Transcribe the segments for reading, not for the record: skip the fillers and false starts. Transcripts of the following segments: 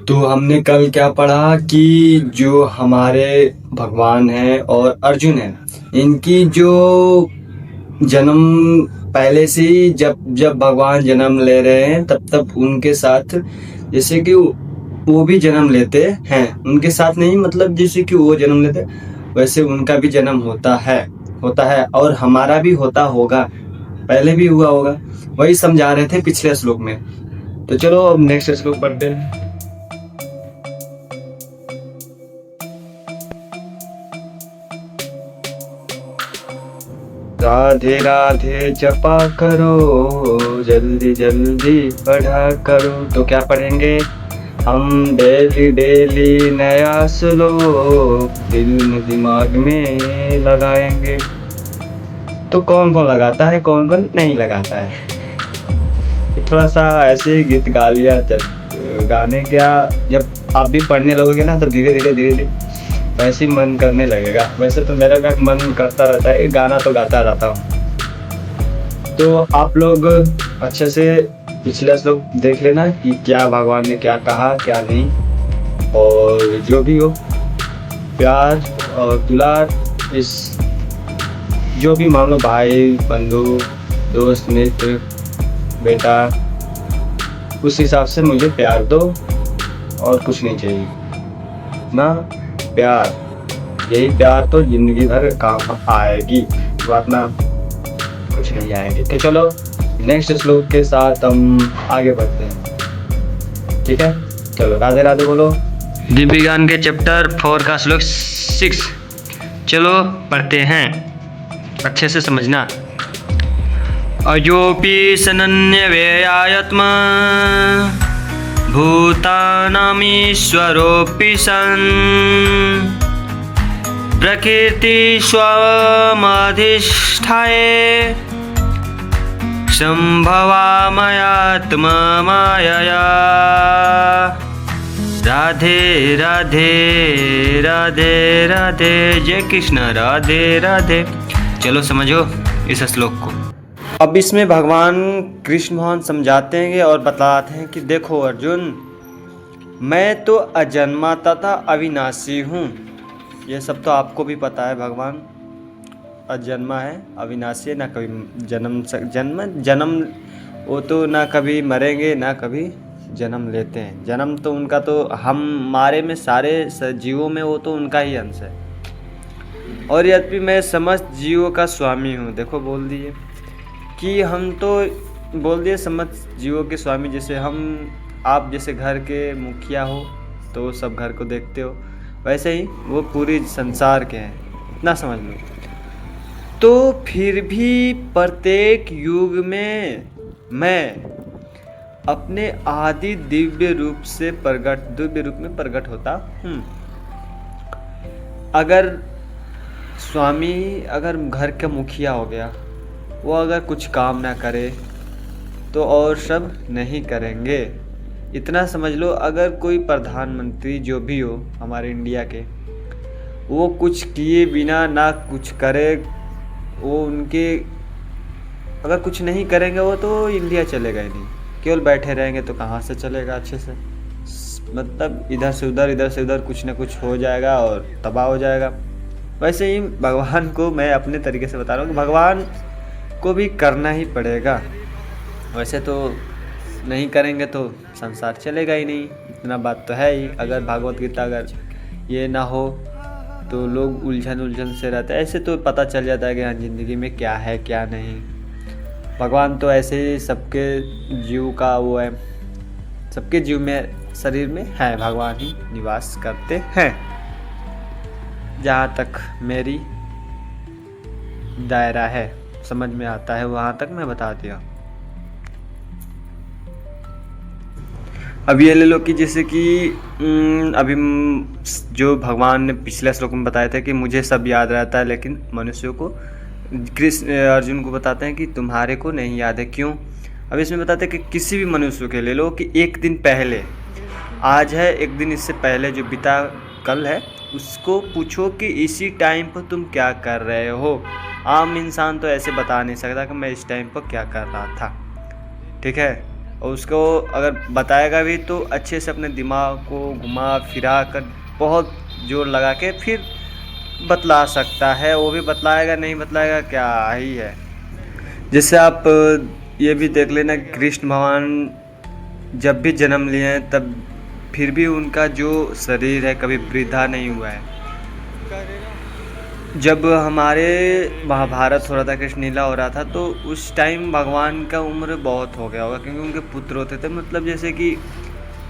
तो हमने कल क्या पढ़ा कि जो हमारे भगवान हैं और अर्जुन हैं, इनकी जो जन्म पहले से ही जब भगवान जन्म ले रहे हैं तब उनके साथ जैसे कि वो भी जन्म लेते हैं, उनके साथ नहीं मतलब जैसे कि वो जन्म लेते वैसे उनका भी जन्म होता है और हमारा भी होता होगा, पहले भी हुआ होगा। वही समझा रहे थे पिछले श्लोक में। तो चलो अब नेक्स्ट श्लोक पढ़ते हैं। राधे राधे जपा करो, जल्दी जल्दी पढ़ा करो। तो क्या पढ़ेंगे हम? डेली नया श्लोक दिल में दिमाग में लगाएंगे। तो कौन कौन लगाता है, कौन कौन नहीं लगाता है? थोड़ा सा ऐसे गीत गा लिया, गाने क्या जब आप भी पढ़ने लगोगे ना तो धीरे धीरे वैसे ही मन करने लगेगा। वैसे तो मेरा भी मन करता रहता है, गाना तो गाता रहता हूँ। तो आप लोग अच्छे से पिछले श्लोक देख लेना कि क्या भगवान ने क्या कहा क्या नहीं, और जो भी हो प्यार और दुलार, इस जो भी मान लो भाई बंधु दोस्त मित्र बेटा, उस हिसाब से मुझे प्यार दो और कुछ नहीं चाहिए ना। प्यार, यही प्यार तो जिंदगी भर काम आएगी, वरना कुछ नहीं आएगी। तो चलो नेक्स्ट श्लोक के साथ हम आगे बढ़ते हैं, ठीक है? चलो राधे राधे बोलो। दिव्य विज्ञान के चैप्टर 4 का श्लोक 6 चलो पढ़ते हैं, अच्छे से समझना। अयोपि सनन्य व्ययात्मा भूतानामीश्वरोऽपि सन् प्रकृति स्वमधिष्ठाय संभवामयात्मा मायया। राधे राधे राधे राधे, जय कृष्ण राधे राधे। चलो समझो इस श्लोक को। अब इसमें भगवान कृष्ण भगवान समझाते हैं और बताते हैं कि देखो अर्जुन, मैं तो अजन्मा तथा अविनाशी हूँ। ये सब तो आपको भी पता है, भगवान अजन्मा है, अविनाशी है, ना कभी जन्म वो तो ना कभी मरेंगे ना कभी जन्म लेते हैं। जन्म तो उनका तो हमारे में सारे जीवों में वो तो उनका ही अंश है। और यद्यपि मैं समस्त जीवों का स्वामी हूँ। देखो बोल दिए कि हम तो बोल दिए समस्त जीवों के स्वामी। जैसे आप जैसे घर के मुखिया हो तो सब घर को देखते हो, वैसे ही वो पूरी संसार के हैं, इतना समझ लो। तो फिर भी प्रत्येक युग में मैं अपने आदि दिव्य रूप में प्रकट होता हूँ। अगर स्वामी अगर घर का मुखिया हो गया, वो अगर कुछ काम ना करे तो और सब नहीं करेंगे, इतना समझ लो। अगर कोई प्रधानमंत्री जो भी हो हमारे इंडिया के, वो कुछ किए बिना ना कुछ करे, वो उनके अगर कुछ नहीं करेंगे वो तो इंडिया चलेगा ही नहीं। केवल बैठे रहेंगे तो कहाँ से चलेगा अच्छे से? मतलब इधर से उधर कुछ ना कुछ हो जाएगा और तबाह हो जाएगा। वैसे ही भगवान को मैं अपने तरीके से बता रहा हूँ कि भगवान को भी करना ही पड़ेगा। वैसे तो नहीं करेंगे तो संसार चलेगा ही नहीं, इतना बात तो है ही। अगर भागवत गीता अगर ये ना हो तो लोग उलझन से रहते हैं। ऐसे तो पता चल जाता है कि हाँ ज़िंदगी में क्या है क्या नहीं। भगवान तो ऐसे ही सबके जीव का वो है, सबके जीव में शरीर में है भगवान ही निवास करते हैं। जहाँ तक मेरी दायरा है समझ में आता है वहाँ तक मैं बता दिया। अब ये ले लो कि जैसे कि अभी जो भगवान ने पिछले श्लोक में बताया था कि मुझे सब याद रहता है, लेकिन मनुष्यों को कृष्ण अर्जुन को बताते हैं कि तुम्हारे को नहीं याद है। क्यों? अब इसमें बताते हैं कि किसी भी मनुष्य के ले लो कि एक दिन पहले, आज है एक दिन इससे पहले जो बीता कल है, उसको पूछो कि इसी टाइम पर तुम क्या कर रहे हो। आम इंसान तो ऐसे बता नहीं सकता कि मैं इस टाइम पर क्या कर रहा था, ठीक है? और उसको अगर बताएगा भी तो अच्छे से अपने दिमाग को घुमा फिरा कर बहुत जोर लगा के फिर बतला सकता है। वो भी बतलाएगा नहीं बतलाएगा क्या ही है। जैसे आप ये भी देख लेना कि कृष्ण भगवान जब भी जन्म लिए हैं तब फिर भी उनका जो शरीर है कभी वृद्धा नहीं हुआ है। जब हमारे महाभारत हो रहा था, कृष्ण लीला हो रहा था, तो उस टाइम भगवान का उम्र बहुत हो गया होगा क्योंकि उनके पुत्र होते थे, मतलब जैसे कि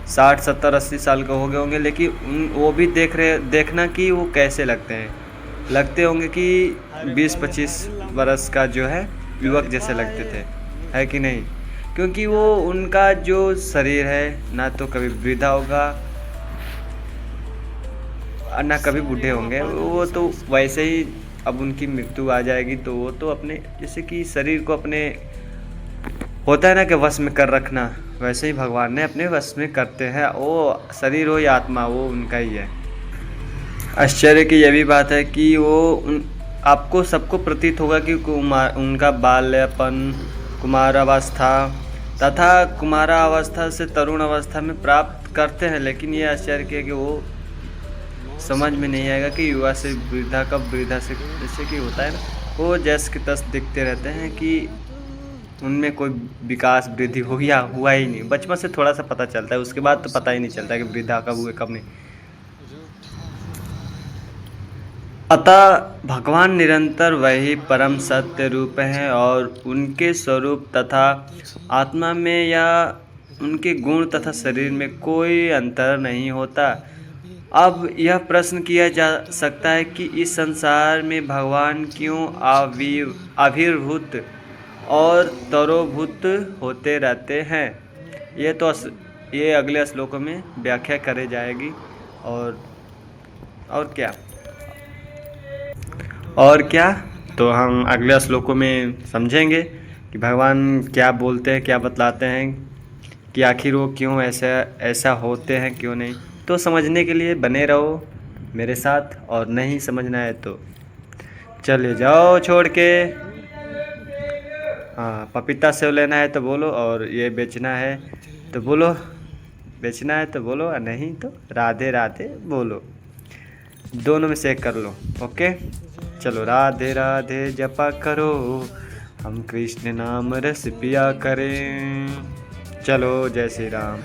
60 70 80 साल के हो गए होंगे। लेकिन वो भी देखना कि वो कैसे लगते हैं, लगते होंगे कि 20-25 बरस का जो है युवक जैसे लगते थे, है कि नहीं? क्योंकि वो उनका जो शरीर है ना तो कभी वृद्धा होगा ना कभी बूढ़े होंगे। वो तो वैसे ही अब उनकी मृत्यु आ जाएगी तो वो तो अपने जैसे कि शरीर को अपने होता है ना कि वश में कर रखना, वैसे ही भगवान ने अपने वश में करते हैं। वो शरीर हो या आत्मा वो उनका ही है। आश्चर्य की यह भी बात है कि वो आपको सबको प्रतीत होगा कि उनका बाल्यपन कुमारावस्था तथा कुमारावस्था से तरुण अवस्था में प्राप्त करते हैं। लेकिन ये आश्चर्य की है कि वो समझ में नहीं आएगा कि युवा से वृद्धा कब वृद्धा से जैसे कि होता है ना, वो जैसे कि तस दिखते रहते हैं कि उनमें कोई विकास वृद्धि हो या हुआ ही नहीं। बचपन से थोड़ा सा पता चलता है, उसके बाद तो पता ही नहीं चलता कि वृद्धा कब हुए कब नहीं। अतः भगवान निरंतर वही परम सत्य रूप हैं और उनके स्वरूप तथा आत्मा में या उनके गुण तथा शरीर में कोई अंतर नहीं होता। अब यह प्रश्न किया जा सकता है कि इस संसार में भगवान क्यों आविर्भूत और तरोभूत होते रहते हैं। ये अगले श्लोकों में व्याख्या करे जाएगी। और क्या तो हम अगले श्लोकों में समझेंगे कि भगवान क्या बोलते हैं, क्या बतलाते हैं कि आखिर वो क्यों ऐसा होते हैं, क्यों नहीं। तो समझने के लिए बने रहो मेरे साथ, और नहीं समझना है तो चले जाओ छोड़ के। हाँ, पपीता सेव लेना है तो बोलो, और ये बेचना है तो बोलो, बेचना है तो बोलो, और नहीं तो राधे राधे बोलो। दोनों में से एक कर लो। ओके, चलो राधे राधे जपा करो, हम कृष्ण नाम रस पिया करें। चलो, जय श्री राम।